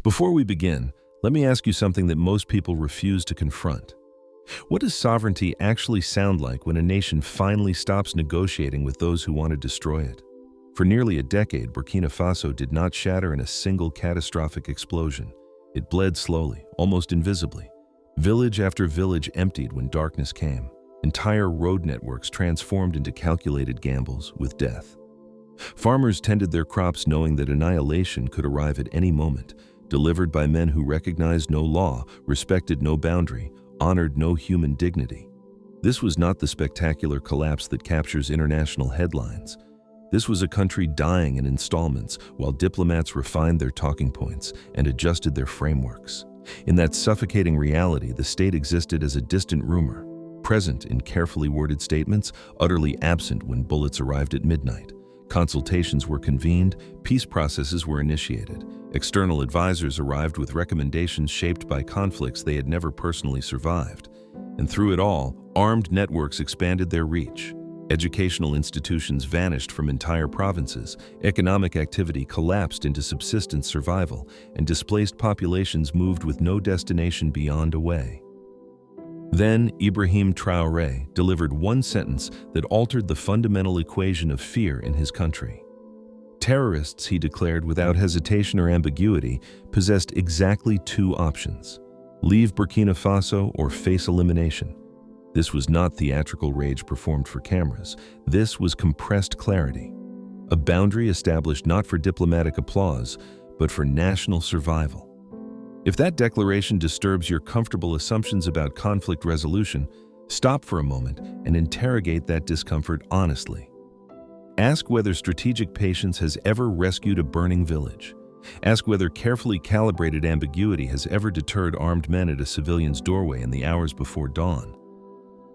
Before we begin, let me ask you something that most people refuse to confront. What does sovereignty actually sound like when a nation finally stops negotiating with those who want to destroy it? For nearly a decade, Burkina Faso did not shatter in a single catastrophic explosion. It bled slowly, almost invisibly. Village after village emptied when darkness came. Entire road networks transformed into calculated gambles with death. Farmers tended their crops knowing that annihilation could arrive at any moment, delivered by men who recognized no law, respected no boundary, honored no human dignity. This was not the spectacular collapse that captures international headlines. This was a country dying in installments while diplomats refined their talking points and adjusted their frameworks. In that suffocating reality, the state existed as a distant rumor, present in carefully worded statements, utterly absent when bullets arrived at midnight. Consultations were convened, peace processes were initiated. External advisors arrived with recommendations shaped by conflicts they had never personally survived. And through it all, armed networks expanded their reach. Educational institutions vanished from entire provinces, economic activity collapsed into subsistence survival, and displaced populations moved with no destination beyond away. Then, Ibrahim Traoré delivered one sentence that altered the fundamental equation of fear in his country. Terrorists, he declared without hesitation or ambiguity, possessed exactly two options: leave Burkina Faso or face elimination. This was not theatrical rage performed for cameras. This was compressed clarity. A boundary established not for diplomatic applause, but for national survival. If that declaration disturbs your comfortable assumptions about conflict resolution, stop for a moment and interrogate that discomfort honestly. Ask whether strategic patience has ever rescued a burning village. Ask whether carefully calibrated ambiguity has ever deterred armed men at a civilian's doorway in the hours before dawn.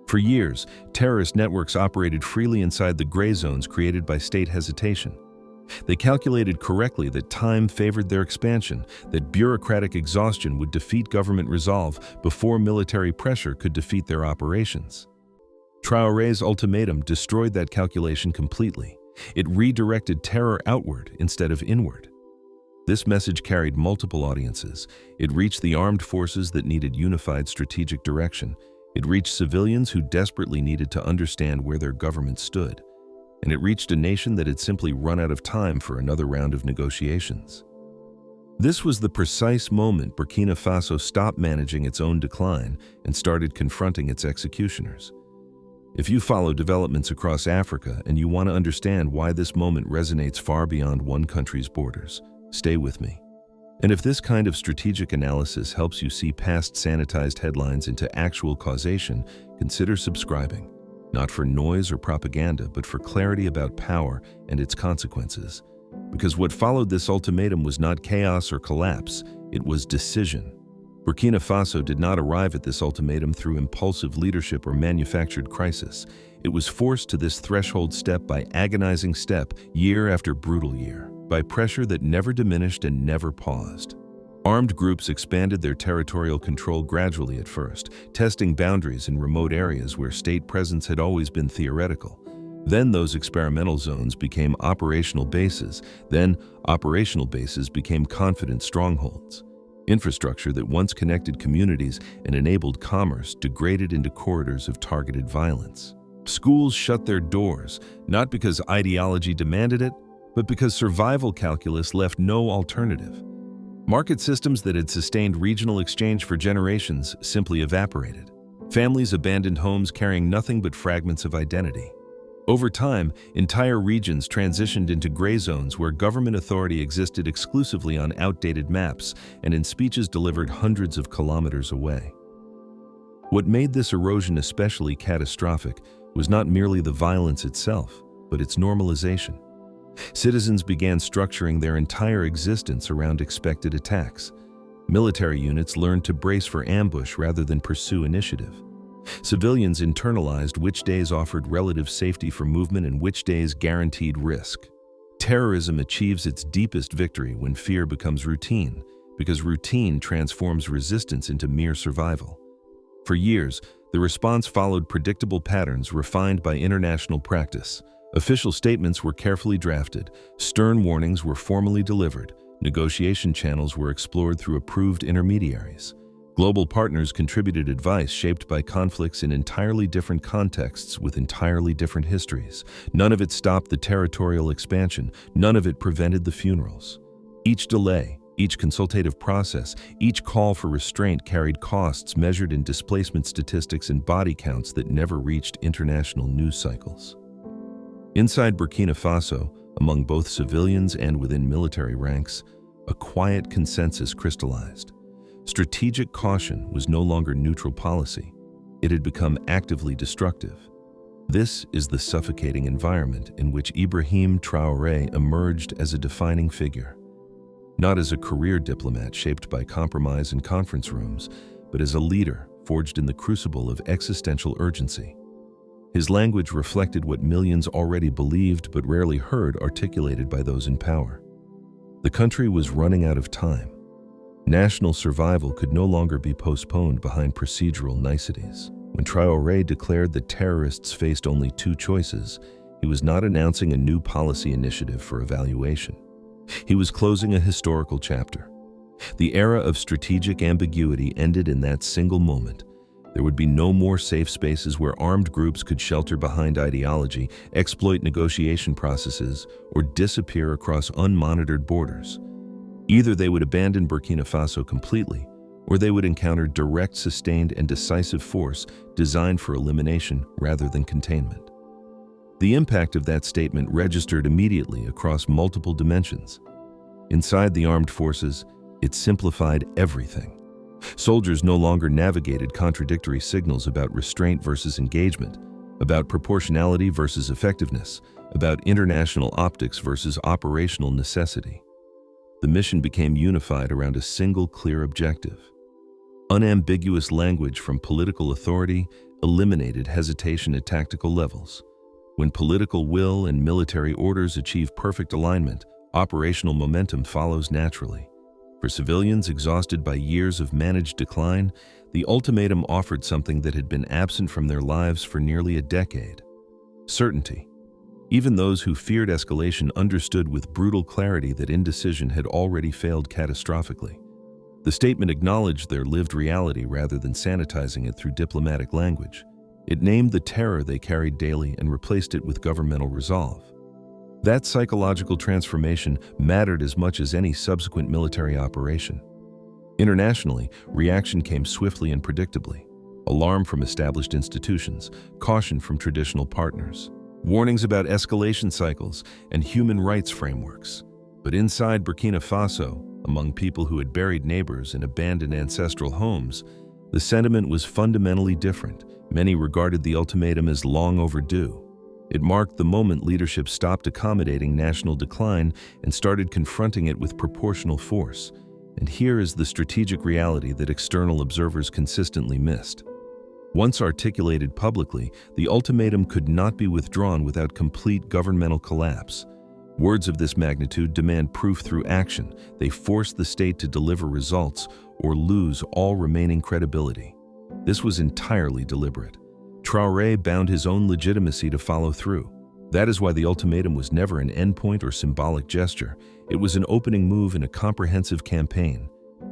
For years, terrorist networks operated freely inside the gray zones created by state hesitation. They calculated correctly that time favored their expansion, that bureaucratic exhaustion would defeat government resolve before military pressure could defeat their operations. Traoré's ultimatum destroyed that calculation completely. It redirected terror outward instead of inward. This message carried multiple audiences. It reached the armed forces that needed unified strategic direction. It reached civilians who desperately needed to understand where their government stood. And it reached a nation that had simply run out of time for another round of negotiations. This was the precise moment Burkina Faso stopped managing its own decline and started confronting its executioners. If you follow developments across Africa and you want to understand why this moment resonates far beyond one country's borders, stay with me. And if this kind of strategic analysis helps you see past sanitized headlines into actual causation, consider subscribing. Not for noise or propaganda, but for clarity about power and its consequences. Because what followed this ultimatum was not chaos or collapse, it was decision. Burkina Faso did not arrive at this ultimatum through impulsive leadership or manufactured crisis. It was forced to this threshold step by agonizing step, year after brutal year, by pressure that never diminished and never paused. Armed groups expanded their territorial control gradually at first, testing boundaries in remote areas where state presence had always been theoretical. Then those experimental zones became operational bases. Then operational bases became confident strongholds. Infrastructure that once connected communities and enabled commerce degraded into corridors of targeted violence. Schools shut their doors, not because ideology demanded it, but because survival calculus left no alternative. Market systems that had sustained regional exchange for generations simply evaporated. Families abandoned homes carrying nothing but fragments of identity. Over time, entire regions transitioned into gray zones where government authority existed exclusively on outdated maps and in speeches delivered hundreds of kilometers away. What made this erosion especially catastrophic was not merely the violence itself, but its normalization. Citizens began structuring their entire existence around expected attacks. Military units learned to brace for ambush rather than pursue initiative. Civilians internalized which days offered relative safety for movement and which days guaranteed risk. Terrorism achieves its deepest victory when fear becomes routine, because routine transforms resistance into mere survival. For years, the response followed predictable patterns refined by international practice. Official statements were carefully drafted, stern warnings were formally delivered, Negotiation channels were explored through approved intermediaries. Global partners contributed advice shaped by conflicts in entirely different contexts with entirely different histories. None of it stopped the territorial expansion. None of it prevented the funerals. Each delay, each consultative process, each call for restraint carried costs measured in displacement statistics and body counts that never reached international news cycles. Inside Burkina Faso, among both civilians and within military ranks, a quiet consensus crystallized. Strategic caution was no longer neutral policy. It had become actively destructive. This is the suffocating environment in which Ibrahim Traoré emerged as a defining figure. Not as a career diplomat shaped by compromise in conference rooms, but as a leader forged in the crucible of existential urgency. His language reflected what millions already believed but rarely heard articulated by those in power. The country was running out of time. National survival could no longer be postponed behind procedural niceties. When Traoré declared that terrorists faced only two choices, he was not announcing a new policy initiative for evaluation. He was closing a historical chapter. The era of strategic ambiguity ended in that single moment. There would be no more safe spaces where armed groups could shelter behind ideology, exploit negotiation processes, or disappear across unmonitored borders. Either they would abandon Burkina Faso completely, or they would encounter direct, sustained, and decisive force designed for elimination rather than containment. The impact of that statement registered immediately across multiple dimensions. Inside the armed forces, it simplified everything. Soldiers no longer navigated contradictory signals about restraint versus engagement, about proportionality versus effectiveness, about international optics versus operational necessity. The mission became unified around a single clear objective. Unambiguous language from political authority eliminated hesitation at tactical levels. When political will and military orders achieve perfect alignment, operational momentum follows naturally. For civilians exhausted by years of managed decline, the ultimatum offered something that had been absent from their lives for nearly a decade: certainty. Even those who feared escalation understood with brutal clarity that indecision had already failed catastrophically. The statement acknowledged their lived reality rather than sanitizing it through diplomatic language. It named the terror they carried daily and replaced it with governmental resolve. That psychological transformation mattered as much as any subsequent military operation. Internationally, reaction came swiftly and predictably. Alarm from established institutions, caution from traditional partners, warnings about escalation cycles and human rights frameworks. But inside Burkina Faso, among people who had buried neighbors and abandoned ancestral homes, the sentiment was fundamentally different. Many regarded the ultimatum as long overdue. It marked the moment leadership stopped accommodating national decline and started confronting it with proportional force. And here is the strategic reality that external observers consistently missed. Once articulated publicly, the ultimatum could not be withdrawn without complete governmental collapse. Words of this magnitude demand proof through action. They force the state to deliver results or lose all remaining credibility. This was entirely deliberate. Traoré bound his own legitimacy to follow through. That is why the ultimatum was never an endpoint or symbolic gesture. It was an opening move in a comprehensive campaign.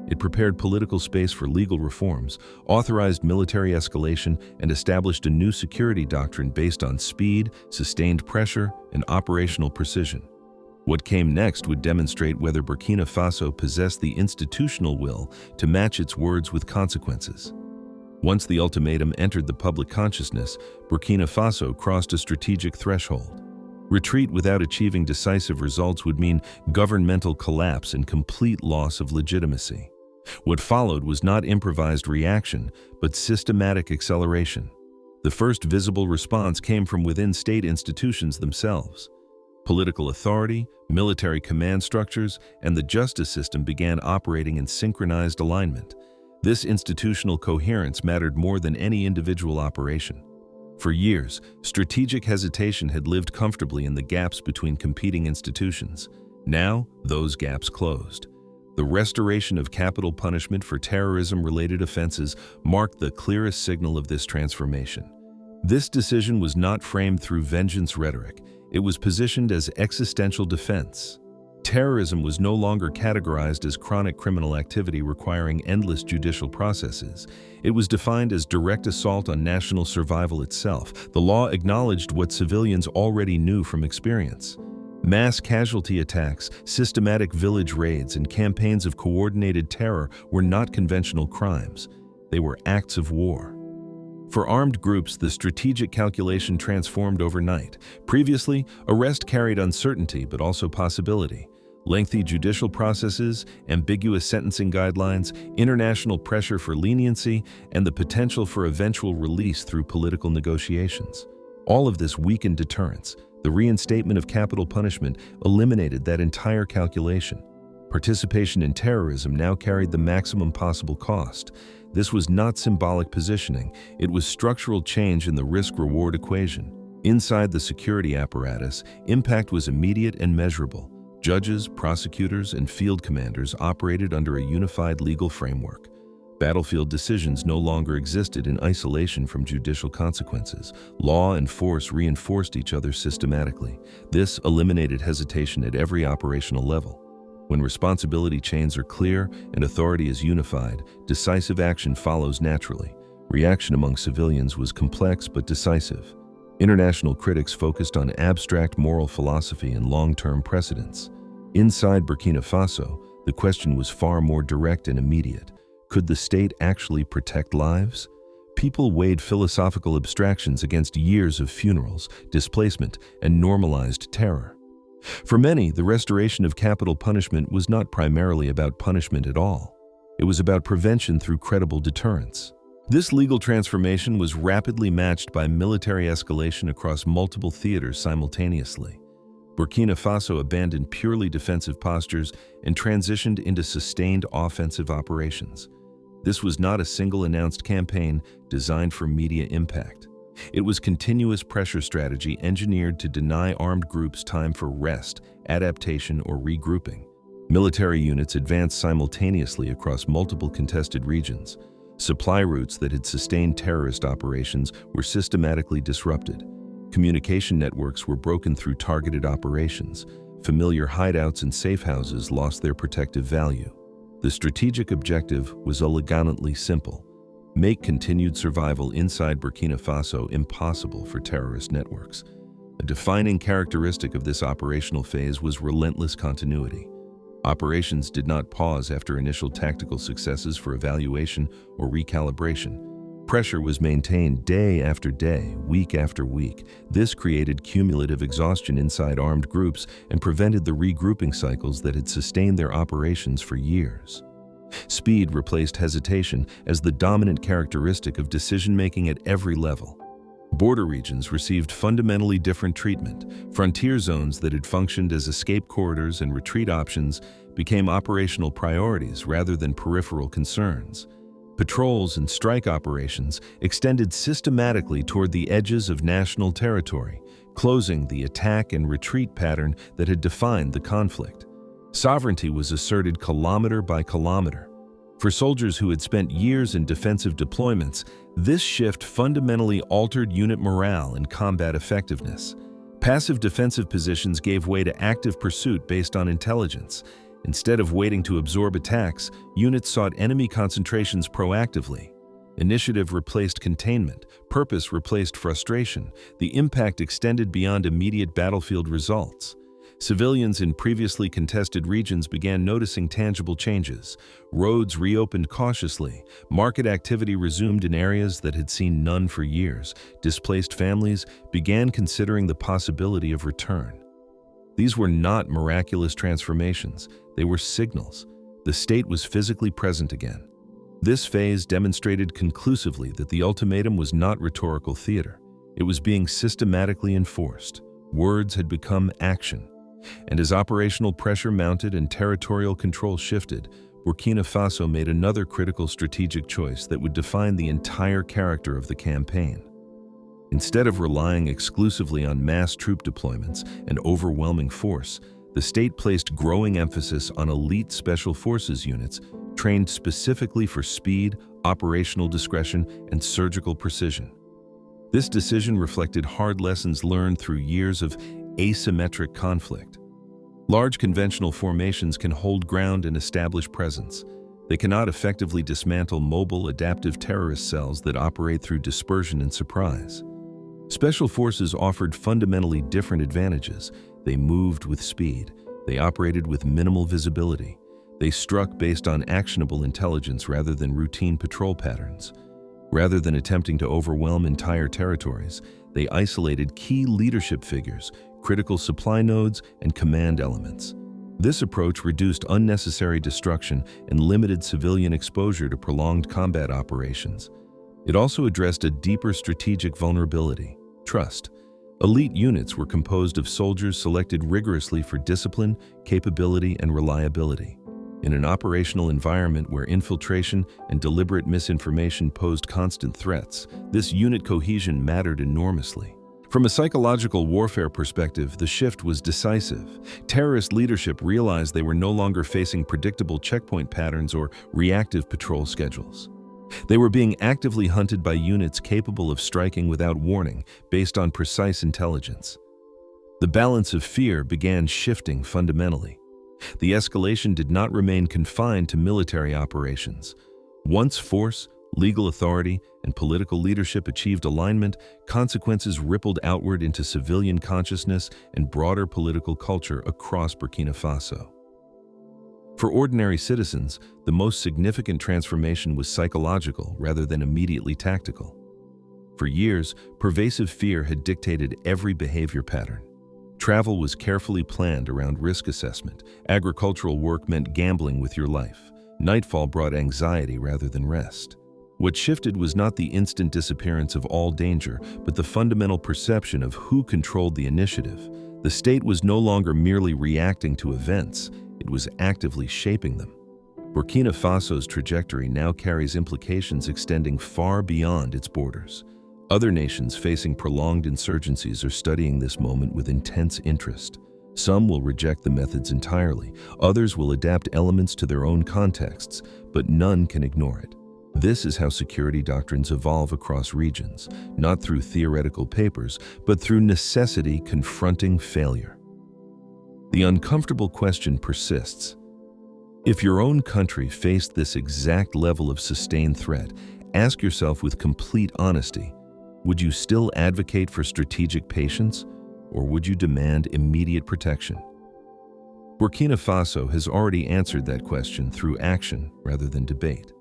It prepared political space for legal reforms, authorized military escalation, and established a new security doctrine based on speed, sustained pressure, and operational precision. What came next would demonstrate whether Burkina Faso possessed the institutional will to match its words with consequences. Once the ultimatum entered the public consciousness, Burkina Faso crossed a strategic threshold. Retreat without achieving decisive results would mean governmental collapse and complete loss of legitimacy. What followed was not improvised reaction, but systematic acceleration. The first visible response came from within state institutions themselves. Political authority, military command structures, and the justice system began operating in synchronized alignment. This institutional coherence mattered more than any individual operation. For years, strategic hesitation had lived comfortably in the gaps between competing institutions. Now, those gaps closed. The restoration of capital punishment for terrorism-related offenses marked the clearest signal of this transformation. This decision was not framed through vengeance rhetoric. It was positioned as existential defense. Terrorism was no longer categorized as chronic criminal activity requiring endless judicial processes. It was defined as direct assault on national survival itself. The law acknowledged what civilians already knew from experience. Mass casualty attacks, systematic village raids, and campaigns of coordinated terror were not conventional crimes. They were acts of war. For armed groups, the strategic calculation transformed overnight. Previously, arrest carried uncertainty but also possibility. Lengthy judicial processes, ambiguous sentencing guidelines, international pressure for leniency, and the potential for eventual release through political negotiations. All of this weakened deterrence. The reinstatement of capital punishment eliminated that entire calculation. Participation in terrorism now carried the maximum possible cost. This was not symbolic positioning, it was structural change in the risk-reward equation. Inside the security apparatus, impact was immediate and measurable. Judges, prosecutors, and field commanders operated under a unified legal framework. Battlefield decisions no longer existed in isolation from judicial consequences. Law and force reinforced each other systematically. This eliminated hesitation at every operational level. When responsibility chains are clear and authority is unified, decisive action follows naturally. Reaction among civilians was complex but decisive. International critics focused on abstract moral philosophy and long-term precedents. Inside Burkina Faso, the question was far more direct and immediate. Could the state actually protect lives? People weighed philosophical abstractions against years of funerals, displacement, and normalized terror. For many, the restoration of capital punishment was not primarily about punishment at all. It was about prevention through credible deterrence. This legal transformation was rapidly matched by military escalation across multiple theaters simultaneously. Burkina Faso abandoned purely defensive postures and transitioned into sustained offensive operations. This was not a single announced campaign designed for media impact. It was continuous pressure strategy engineered to deny armed groups time for rest, adaptation, or regrouping. Military units advanced simultaneously across multiple contested regions. Supply routes that had sustained terrorist operations were systematically disrupted. Communication networks were broken through targeted operations. Familiar hideouts and safe houses lost their protective value. The strategic objective was elegantly simple: make continued survival inside Burkina Faso impossible for terrorist networks. A defining characteristic of this operational phase was relentless continuity. Operations did not pause after initial tactical successes for evaluation or recalibration. Pressure was maintained day after day, week after week. This created cumulative exhaustion inside armed groups and prevented the regrouping cycles that had sustained their operations for years. Speed replaced hesitation as the dominant characteristic of decision-making at every level. Border regions received fundamentally different treatment. Frontier zones that had functioned as escape corridors and retreat options became operational priorities rather than peripheral concerns. Patrols and strike operations extended systematically toward the edges of national territory, closing the attack and retreat pattern that had defined the conflict. Sovereignty was asserted kilometer by kilometer. For soldiers who had spent years in defensive deployments, this shift fundamentally altered unit morale and combat effectiveness. Passive defensive positions gave way to active pursuit based on intelligence. Instead of waiting to absorb attacks, units sought enemy concentrations proactively. Initiative replaced containment, purpose replaced frustration. The impact extended beyond immediate battlefield results. Civilians in previously contested regions began noticing tangible changes. Roads reopened cautiously. Market activity resumed in areas that had seen none for years. Displaced families began considering the possibility of return. These were not miraculous transformations. They were signals. The state was physically present again. This phase demonstrated conclusively that the ultimatum was not rhetorical theater. It was being systematically enforced. Words had become action. And as operational pressure mounted and territorial control shifted, Burkina Faso made another critical strategic choice that would define the entire character of the campaign. Instead of relying exclusively on mass troop deployments and overwhelming force, the state placed growing emphasis on elite special forces units trained specifically for speed, operational discretion, and surgical precision. This decision reflected hard lessons learned through years of asymmetric conflict. Large conventional formations can hold ground and establish presence. They cannot effectively dismantle mobile, adaptive terrorist cells that operate through dispersion and surprise. Special forces offered fundamentally different advantages. They moved with speed. They operated with minimal visibility. They struck based on actionable intelligence rather than routine patrol patterns. Rather than attempting to overwhelm entire territories, they isolated key leadership figures, critical supply nodes, and command elements. This approach reduced unnecessary destruction and limited civilian exposure to prolonged combat operations. It also addressed a deeper strategic vulnerability: trust. Elite units were composed of soldiers selected rigorously for discipline, capability, and reliability. In an operational environment where infiltration and deliberate misinformation posed constant threats, this unit cohesion mattered enormously. From a psychological warfare perspective, the shift was decisive. Terrorist leadership realized they were no longer facing predictable checkpoint patterns or reactive patrol schedules. They were being actively hunted by units capable of striking without warning, based on precise intelligence. The balance of fear began shifting fundamentally. The escalation did not remain confined to military operations. Once force, legal authority, and political leadership achieved alignment, consequences rippled outward into civilian consciousness and broader political culture across Burkina Faso. For ordinary citizens, the most significant transformation was psychological rather than immediately tactical. For years, pervasive fear had dictated every behavior pattern. Travel was carefully planned around risk assessment. Agricultural work meant gambling with your life. Nightfall brought anxiety rather than rest. What shifted was not the instant disappearance of all danger, but the fundamental perception of who controlled the initiative. The state was no longer merely reacting to events, it was actively shaping them. Burkina Faso's trajectory now carries implications extending far beyond its borders. Other nations facing prolonged insurgencies are studying this moment with intense interest. Some will reject the methods entirely, others will adapt elements to their own contexts, but none can ignore it. This is how security doctrines evolve across regions, not through theoretical papers, but through necessity confronting failure. The uncomfortable question persists. If your own country faced this exact level of sustained threat, ask yourself with complete honesty, would you still advocate for strategic patience, or would you demand immediate protection? Burkina Faso has already answered that question through action rather than debate.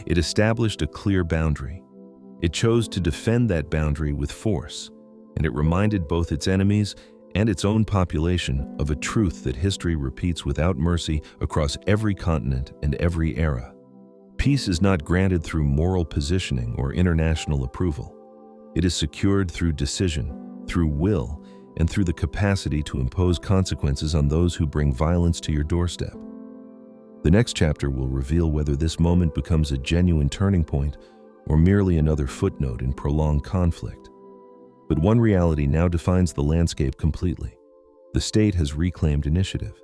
It established a clear boundary. It chose to defend that boundary with force, and it reminded both its enemies and its own population of a truth that history repeats without mercy across every continent and every era. Peace is not granted through moral positioning or international approval. It is secured through decision, through will, and through the capacity to impose consequences on those who bring violence to your doorstep. The next chapter will reveal whether this moment becomes a genuine turning point or merely another footnote in prolonged conflict. But one reality now defines the landscape completely. The state has reclaimed initiative.